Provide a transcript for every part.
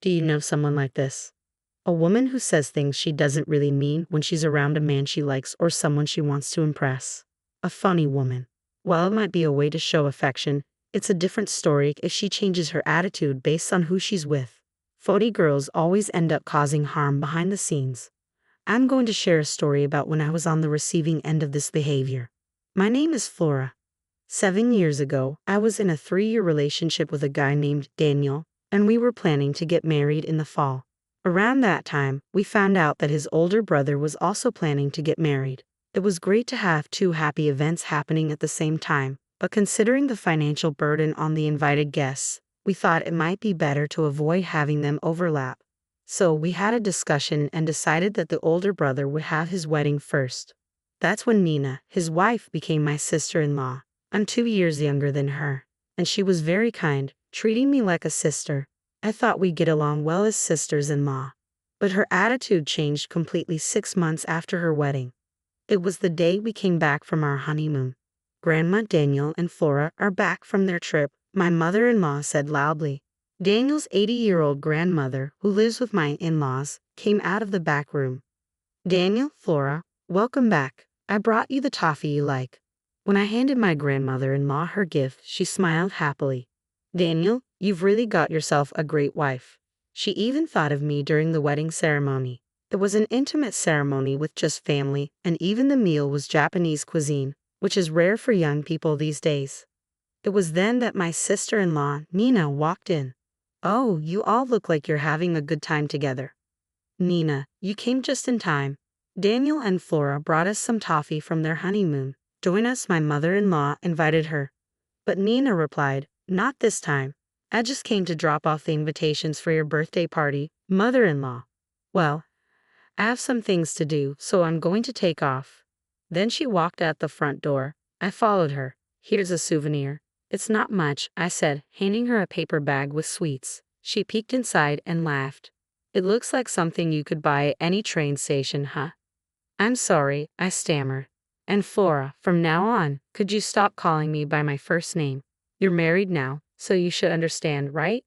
Do you know someone like this? A woman who says things she doesn't really mean when she's around a man she likes or someone she wants to impress. A funny woman. While it might be a way to show affection, it's a different story if she changes her attitude based on who she's with. Phony girls always end up causing harm behind the scenes. I'm going to share a story about when I was on the receiving end of this behavior. My name is Flora. 7 years ago, I was in a 3-year relationship with a guy named Daniel, and we were planning to get married in the fall. Around that time, we found out that his older brother was also planning to get married. It was great to have two happy events happening at the same time, but considering the financial burden on the invited guests, we thought it might be better to avoid having them overlap. So we had a discussion and decided that the older brother would have his wedding first. That's when Nina, his wife, became my sister-in-law. I'm 2 years younger than her, and she was very kind, treating me like a sister. I thought we'd get along well as sisters-in-law. But her attitude changed completely 6 months after her wedding. It was the day we came back from our honeymoon. Grandma, Daniel, and Flora are back from their trip, my mother-in-law said loudly. Daniel's 80-year-old grandmother, who lives with my in-laws, came out of the back room. Daniel, Flora, welcome back. I brought you the toffee you like. When I handed my grandmother-in-law her gift, she smiled happily. Daniel, you've really got yourself a great wife. She even thought of me during the wedding ceremony. It was an intimate ceremony with just family, and even the meal was Japanese cuisine, which is rare for young people these days. It was then that my sister-in-law, Nina, walked in. Oh, you all look like you're having a good time together. Nina, you came just in time. Daniel and Flora brought us some toffee from their honeymoon. Join us, my mother-in-law invited her. But Nina replied, not this time. I just came to drop off the invitations for your birthday party, mother-in-law. Well, I have some things to do, so I'm going to take off. Then she walked out the front door. I followed her. Here's a souvenir. It's not much, I said, handing her a paper bag with sweets. She peeked inside and laughed. It looks like something you could buy at any train station, huh? I'm sorry, I stammered. And Flora, from now on, could you stop calling me by my first name? You're married now, so you should understand, right?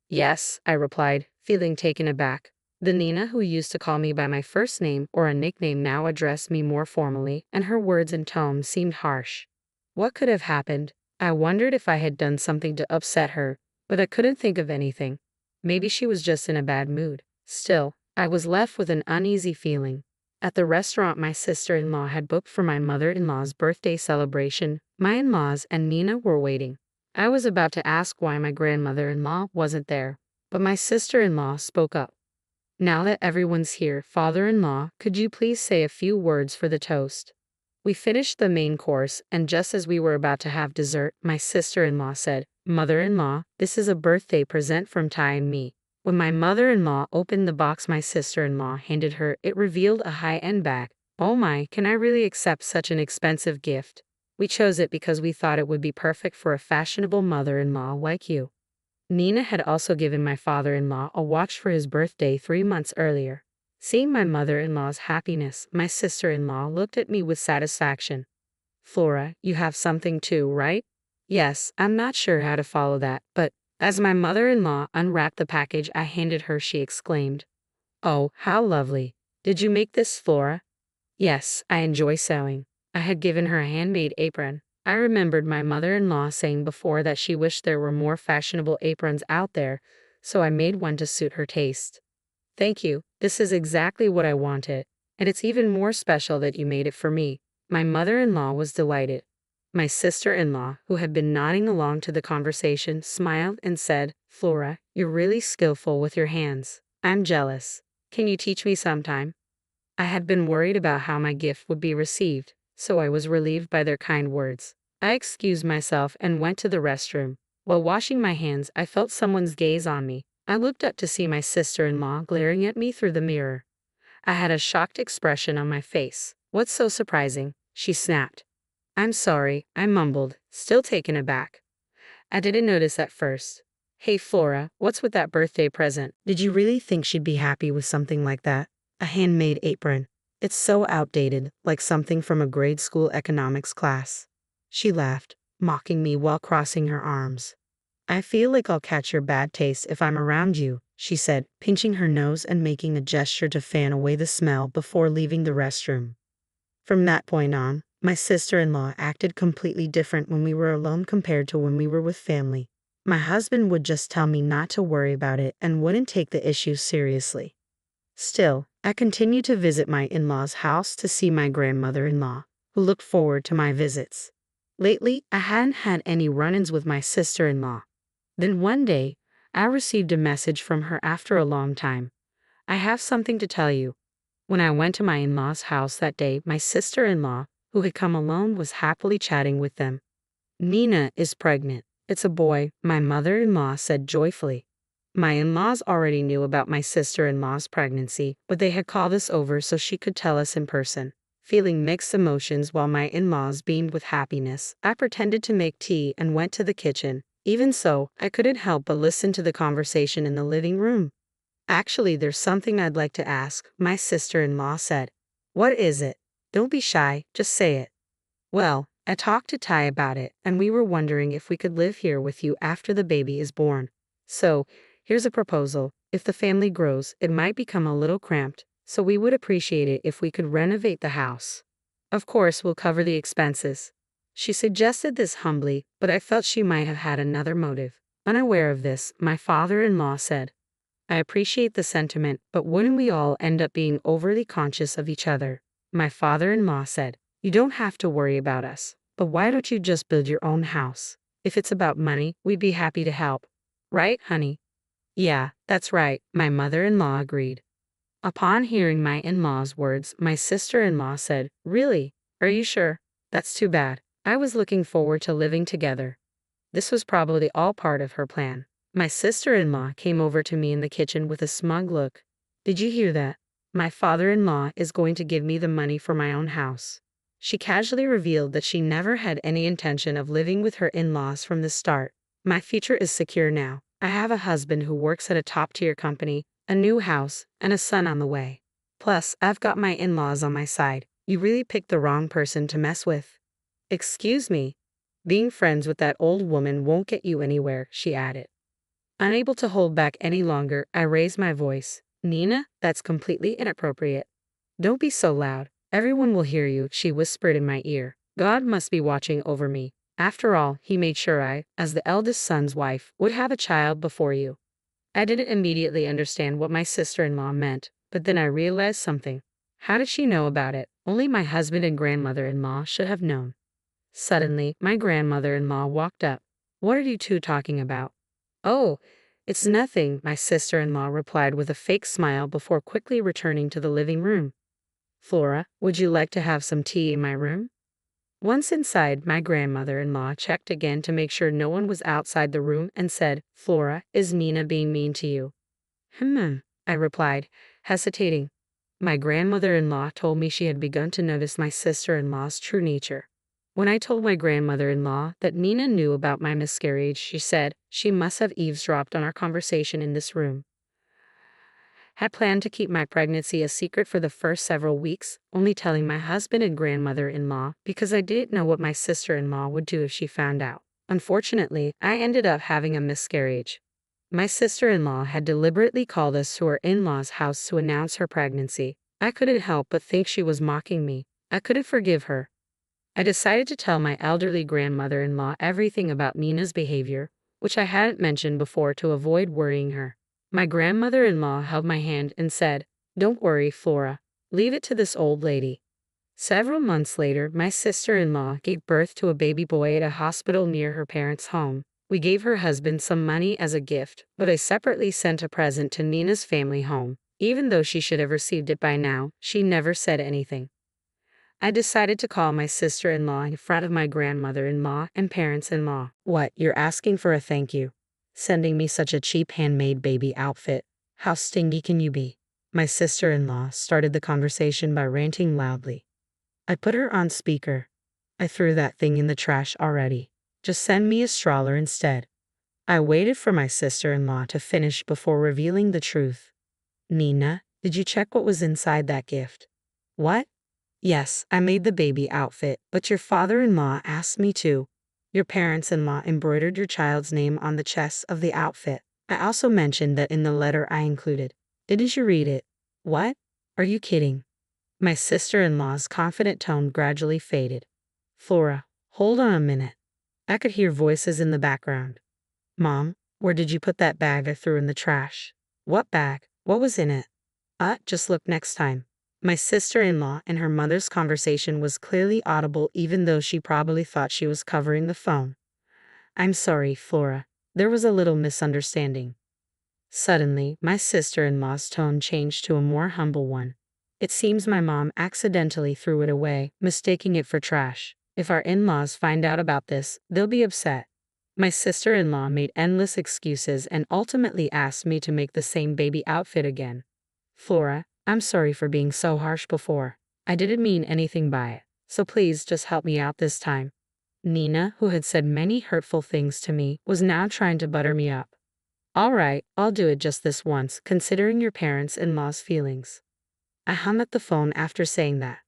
Yes, I replied, feeling taken aback. The Nina who used to call me by my first name or a nickname now addressed me more formally, and her words and tone seemed harsh. What could have happened? I wondered if I had done something to upset her, but I couldn't think of anything. Maybe she was just in a bad mood. Still, I was left with an uneasy feeling. At the restaurant my sister-in-law had booked for my mother-in-law's birthday celebration, my in-laws and Nina were waiting. I was about to ask why my grandmother-in-law wasn't there, but my sister-in-law spoke up. Now that everyone's here, father-in-law, could you please say a few words for the toast? We finished the main course, and just as we were about to have dessert, my sister-in-law said, Mother-in-law, this is a birthday present from Ty and me. When my mother-in-law opened the box my sister-in-law handed her, it revealed a high-end bag. Oh my, can I really accept such an expensive gift? We chose it because we thought it would be perfect for a fashionable mother-in-law like you. Nina had also given my father-in-law a watch for his birthday 3 months earlier. Seeing my mother-in-law's happiness, my sister-in-law looked at me with satisfaction. Flora, you have something too, right? Yes, I'm not sure how to follow that, but as my mother-in-law unwrapped the package I handed her, she exclaimed, Oh, how lovely. Did you make this, Flora? Yes, I enjoy sewing. I had given her a handmade apron. I remembered my mother-in-law saying before that she wished there were more fashionable aprons out there, so I made one to suit her taste. Thank you, this is exactly what I wanted, and it's even more special that you made it for me. My mother-in-law was delighted. My sister-in-law, who had been nodding along to the conversation, smiled and said, Flora, you're really skillful with your hands. I'm jealous. Can you teach me sometime? I had been worried about how my gift would be received, so I was relieved by their kind words. I excused myself and went to the restroom. While washing my hands, I felt someone's gaze on me. I looked up to see my sister-in-law glaring at me through the mirror. I had a shocked expression on my face. What's so surprising? She snapped. I'm sorry, I mumbled, still taken aback. I didn't notice at first. Hey Flora, what's with that birthday present? Did you really think she'd be happy with something like that? A handmade apron. It's so outdated, like something from a grade school economics class. She laughed, mocking me while crossing her arms. I feel like I'll catch your bad taste if I'm around you, she said, pinching her nose and making a gesture to fan away the smell before leaving the restroom. From that point on, my sister-in-law acted completely different when we were alone compared to when we were with family. My husband would just tell me not to worry about it and wouldn't take the issue seriously. Still, I continued to visit my in-laws' house to see my grandmother-in-law, who looked forward to my visits. Lately, I hadn't had any run-ins with my sister-in-law. Then one day, I received a message from her after a long time. I have something to tell you. When I went to my in-laws' house that day, my sister-in-law, who had come alone, was happily chatting with them. Nina is pregnant. It's a boy, my mother-in-law said joyfully. My in-laws already knew about my sister-in-law's pregnancy, but they had called us over so she could tell us in person. Feeling mixed emotions while my in-laws beamed with happiness, I pretended to make tea and went to the kitchen. Even so, I couldn't help but listen to the conversation in the living room. Actually, there's something I'd like to ask, my sister-in-law said. What is it? Don't be shy, just say it. Well, I talked to Ty about it, and we were wondering if we could live here with you after the baby is born. So, here's a proposal. If the family grows, it might become a little cramped, so we would appreciate it if we could renovate the house. Of course, we'll cover the expenses. She suggested this humbly, but I felt she might have had another motive. Unaware of this, my father-in-law said, I appreciate the sentiment, but wouldn't we all end up being overly conscious of each other? My father-in-law said, you don't have to worry about us, but why don't you just build your own house? If it's about money, we'd be happy to help. Right, honey? Yeah, that's right, my mother-in-law agreed. Upon hearing my in-law's words, my sister-in-law said, really? Are you sure? That's too bad. I was looking forward to living together. This was probably all part of her plan. My sister-in-law came over to me in the kitchen with a smug look. Did you hear that? My father-in-law is going to give me the money for my own house. She casually revealed that she never had any intention of living with her in-laws from the start. My future is secure now. I have a husband who works at a top-tier company, a new house, and a son on the way. Plus, I've got my in-laws on my side. You really picked the wrong person to mess with. Excuse me. Being friends with that old woman won't get you anywhere, she added. Unable to hold back any longer, I raised my voice. Nina, that's completely inappropriate. Don't be so loud. Everyone will hear you, she whispered in my ear. God must be watching over me. After all, he made sure I, as the eldest son's wife, would have a child before you. I didn't immediately understand what my sister-in-law meant, but then I realized something. How did she know about it? Only my husband and grandmother-in-law should have known. Suddenly, my grandmother-in-law walked up. What are you two talking about? Oh, it's nothing, my sister-in-law replied with a fake smile before quickly returning to the living room. Flora, would you like to have some tea in my room? Once inside, my grandmother-in-law checked again to make sure no one was outside the room and said, Flora, is Nina being mean to you? I replied, hesitating. My grandmother-in-law told me she had begun to notice my sister-in-law's true nature. When I told my grandmother-in-law that Nina knew about my miscarriage, she said she must have eavesdropped on our conversation in this room. Had planned to keep my pregnancy a secret for the first several weeks, only telling my husband and grandmother-in-law because I didn't know what my sister-in-law would do if she found out. Unfortunately, I ended up having a miscarriage. My sister-in-law had deliberately called us to her in-laws' house to announce her pregnancy. I couldn't help but think she was mocking me. I couldn't forgive her. I decided to tell my elderly grandmother-in-law everything about Nina's behavior, which I hadn't mentioned before to avoid worrying her. My grandmother-in-law held my hand and said, Don't worry, Flora. Leave it to this old lady. Several months later, my sister-in-law gave birth to a baby boy at a hospital near her parents' home. We gave her husband some money as a gift, but I separately sent a present to Nina's family home. Even though she should have received it by now, she never said anything. I decided to call my sister-in-law in front of my grandmother-in-law and parents-in-law. What, you're asking for a thank you? Sending me such a cheap handmade baby outfit. How stingy can you be? My sister-in-law started the conversation by ranting loudly. I put her on speaker. I threw that thing in the trash already. Just send me a stroller instead. I waited for my sister-in-law to finish before revealing the truth. Nina, did you check what was inside that gift? What? Yes, I made the baby outfit, but your father-in-law asked me to. Your parents-in-law embroidered your child's name on the chest of the outfit. I also mentioned that in the letter I included. Didn't you read it? What? Are you kidding? My sister-in-law's confident tone gradually faded. Flora, hold on a minute. I could hear voices in the background. Mom, where did you put that bag I threw in the trash? What bag? What was in it? Just look next time. My sister-in-law and her mother's conversation was clearly audible even though she probably thought she was covering the phone. I'm sorry, Flora. There was a little misunderstanding. Suddenly, my sister-in-law's tone changed to a more humble one. It seems my mom accidentally threw it away, mistaking it for trash. If our in-laws find out about this, they'll be upset. My sister-in-law made endless excuses and ultimately asked me to make the same baby outfit again. Flora, I'm sorry for being so harsh before. I didn't mean anything by it, so please just help me out this time. Nina, who had said many hurtful things to me, was now trying to butter me up. All right, I'll do it just this once, considering your parents-in-law's feelings. I hung up the phone after saying that.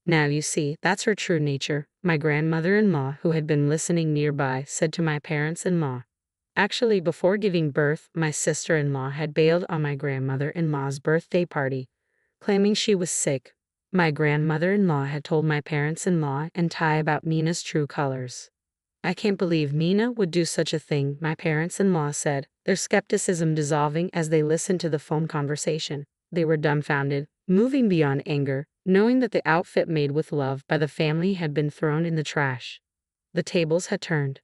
Now you see, that's her true nature, my grandmother-in-law, who had been listening nearby, said to my parents-in-law. Actually, before giving birth, my sister-in-law had bailed on my grandmother-in-law's birthday party, claiming she was sick. My grandmother-in-law had told my parents-in-law and Ty about Nina's true colors. I can't believe Nina would do such a thing, my parents-in-law said, their skepticism dissolving as they listened to the phone conversation. They were dumbfounded, moving beyond anger, knowing that the outfit made with love by the family had been thrown in the trash. The tables had turned.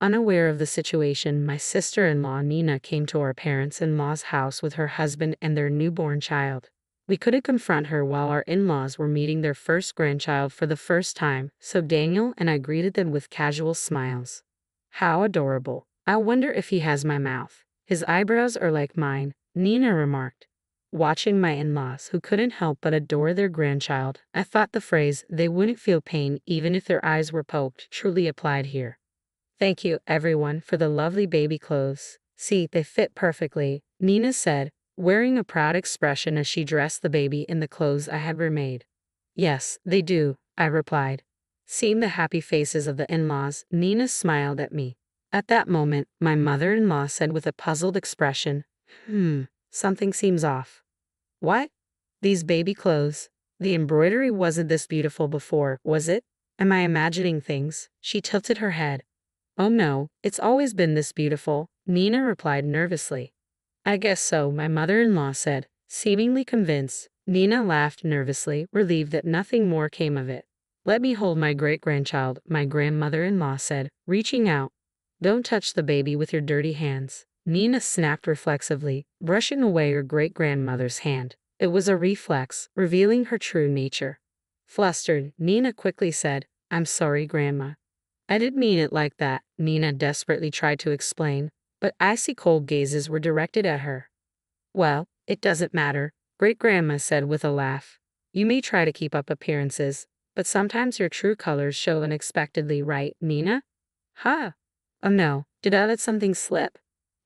Unaware of the situation, my sister-in-law Nina came to our parents-in-law's house with her husband and their newborn child. We couldn't confront her while our in-laws were meeting their first grandchild for the first time, so Daniel and I greeted them with casual smiles. How adorable. I wonder if he has my mouth. His eyebrows are like mine, Nina remarked. Watching my in-laws, who couldn't help but adore their grandchild, I thought the phrase, they wouldn't feel pain even if their eyes were poked, truly applied here. Thank you, everyone, for the lovely baby clothes. See, they fit perfectly, Nina said, wearing a proud expression as she dressed the baby in the clothes I had remade. Yes, they do, I replied. Seeing the happy faces of the in-laws, Nina smiled at me. At that moment, my mother-in-law said with a puzzled expression, something seems off. What? These baby clothes? The embroidery wasn't this beautiful before, was it? Am I imagining things? She tilted her head. Oh no, it's always been this beautiful, Nina replied nervously. I guess so, my mother-in-law said, seemingly convinced. Nina laughed nervously, relieved that nothing more came of it. Let me hold my great-grandchild, my grandmother-in-law said, reaching out. Don't touch the baby with your dirty hands, Nina snapped reflexively, brushing away her great-grandmother's hand. It was a reflex, revealing her true nature. Flustered, Nina quickly said, I'm sorry, Grandma. I didn't mean it like that, Nina desperately tried to explain, but icy cold gazes were directed at her. Well, it doesn't matter, Great-Grandma said with a laugh. You may try to keep up appearances, but sometimes your true colors show unexpectedly, right, Nina? Huh? Oh no, did I let something slip?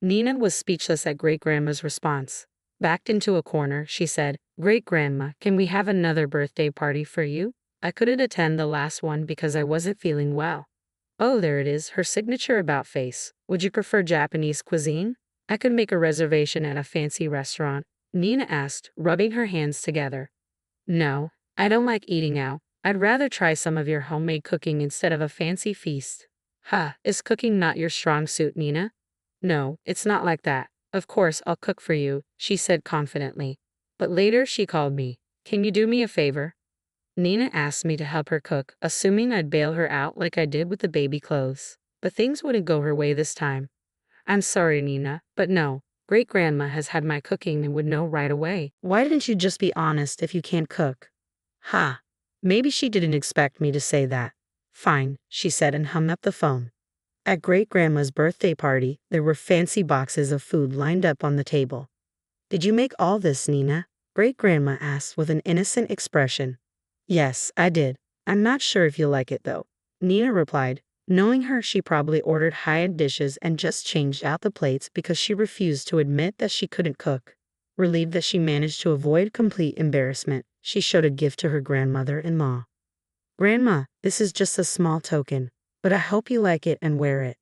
Nina was speechless at Great-Grandma's response. Backed into a corner, she said, Great-Grandma, can we have another birthday party for you? I couldn't attend the last one because I wasn't feeling well. Oh, there it is, her signature about face. Would you prefer Japanese cuisine? I could make a reservation at a fancy restaurant, Nina asked, rubbing her hands together. No, I don't like eating out. I'd rather try some of your homemade cooking instead of a fancy feast. Is cooking not your strong suit, Nina? No, it's not like that. Of course I'll cook for you, she said confidently. But later she called me. Can you do me a favor? Nina asked me to help her cook, assuming I'd bail her out like I did with the baby clothes. But things wouldn't go her way this time. I'm sorry, Nina, but no. Great-Grandma has had my cooking and would know right away. Why didn't you just be honest if you can't cook? Maybe she didn't expect me to say that. Fine, she said and hung up the phone. At Great-Grandma's birthday party, there were fancy boxes of food lined up on the table. Did you make all this, Nina? Great-Grandma asked with an innocent expression. Yes, I did. I'm not sure if you'll like it though, Nina replied. Knowing her, she probably ordered high-end dishes and just changed out the plates because she refused to admit that she couldn't cook. Relieved that she managed to avoid complete embarrassment, she showed a gift to her grandmother-in-law. Grandma, this is just a small token. but I hope you like it and wear it.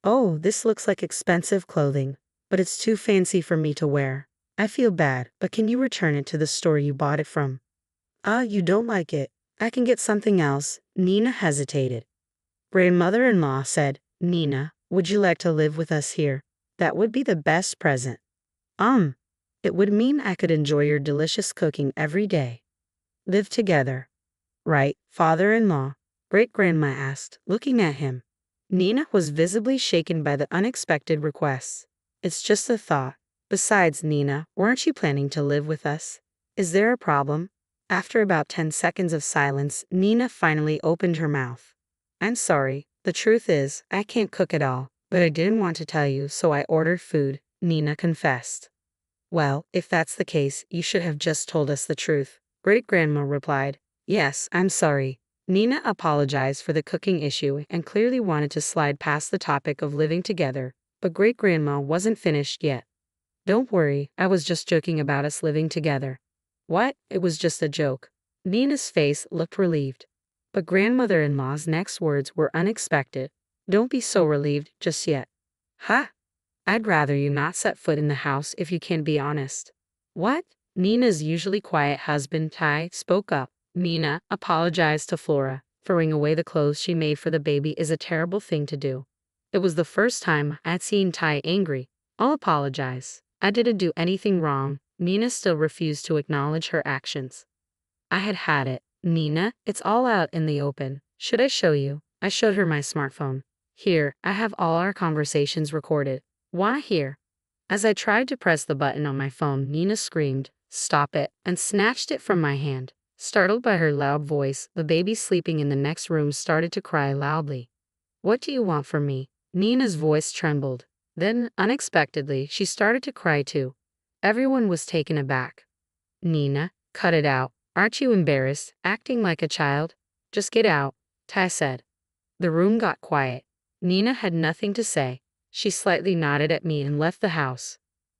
Oh, this looks like expensive clothing, but it's too fancy for me to wear. I feel bad, but can you return it to the store you bought it from? Ah, you don't like it. I can get something else. Nina hesitated. Grandmother-in-law said, Nina, would you like to live with us here? That would be the best present. It would mean I could enjoy your delicious cooking every day. Live together. Right, father-in-law? Great-grandma asked, looking at him. Nina was visibly shaken by the unexpected request. It's just a thought. Besides, Nina, weren't you planning to live with us? Is there a problem? After about 10 seconds of silence, Nina finally opened her mouth. I'm sorry. The truth is, I can't cook at all, but I didn't want to tell you, so I ordered food, Nina confessed. Well, if that's the case, you should have just told us the truth, Great-grandma replied. Yes, I'm sorry. Nina apologized for the cooking issue and clearly wanted to slide past the topic of living together, but Great-grandma wasn't finished yet. Don't worry, I was just joking about us living together. What? It was just a joke. Nina's face looked relieved. But grandmother-in-law's next words were unexpected. Don't be so relieved just yet. Huh? I'd rather you not set foot in the house if you can be honest. What? Nina's usually quiet husband, Ty, spoke up. Nina apologized to Flora. Throwing away the clothes she made for the baby is a terrible thing to do. It was the first time I'd seen Ty angry. I'll apologize. I didn't do anything wrong. Nina still refused to acknowledge her actions. I had it. Nina, it's all out in the open. Should I show you? I showed her my smartphone. Here, I have all our conversations recorded. Why here? As I tried to press the button on my phone, Nina screamed, "Stop it," and snatched it from my hand. Startled by her loud voice, the baby sleeping in the next room started to cry loudly. What do you want from me? Nina's voice trembled. Then, unexpectedly, she started to cry too. Everyone was taken aback. Nina, cut it out. Aren't you embarrassed, acting like a child? Just get out, Ty said. The room got quiet. Nina had nothing to say. She slightly nodded at me and left the house.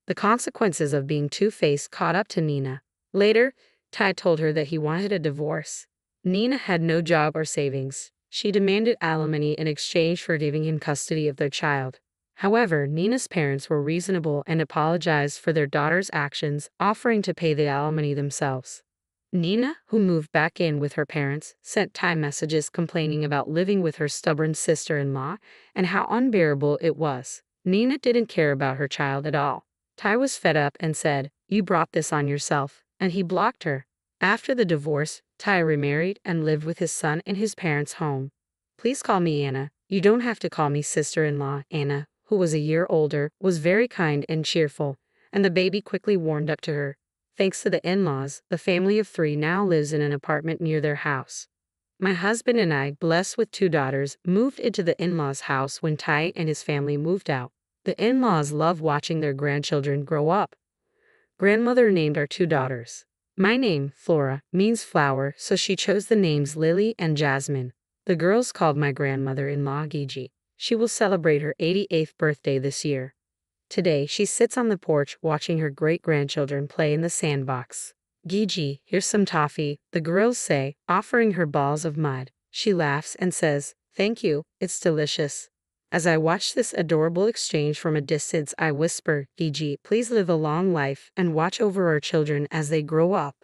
The consequences of being two-faced caught up to Nina. Later, Ty told her that he wanted a divorce. Nina had no job or savings. She demanded alimony in exchange for giving him custody of their child. However, Nina's parents were reasonable and apologized for their daughter's actions, offering to pay the alimony themselves. Nina, who moved back in with her parents, sent Ty messages complaining about living with her stubborn sister-in-law and how unbearable it was. Nina didn't care about her child at all. Ty was fed up and said, "You brought this on yourself," and he blocked her. After the divorce, Ty remarried and lived with his son in his parents' home. Please call me Anna. You don't have to call me sister-in-law. Anna, who was a year older, was very kind and cheerful, and the baby quickly warmed up to her. Thanks to the in-laws, the family of 3 now lives in an apartment near their house. My husband and I, blessed with 2 daughters, moved into the in-laws' house when Ty and his family moved out. The in-laws love watching their grandchildren grow up. Grandmother named our 2 daughters. My name, Flora, means flower, so she chose the names Lily and Jasmine. The girls called my grandmother-in-law Gigi. She will celebrate her 88th birthday this year. Today, she sits on the porch watching her great-grandchildren play in the sandbox. Gigi, here's some toffee, the girls say, offering her balls of mud. She laughs and says, "Thank you, it's delicious." As I watch this adorable exchange from a distance, I whisper, "Gigi, please live a long life and watch over our children as they grow up."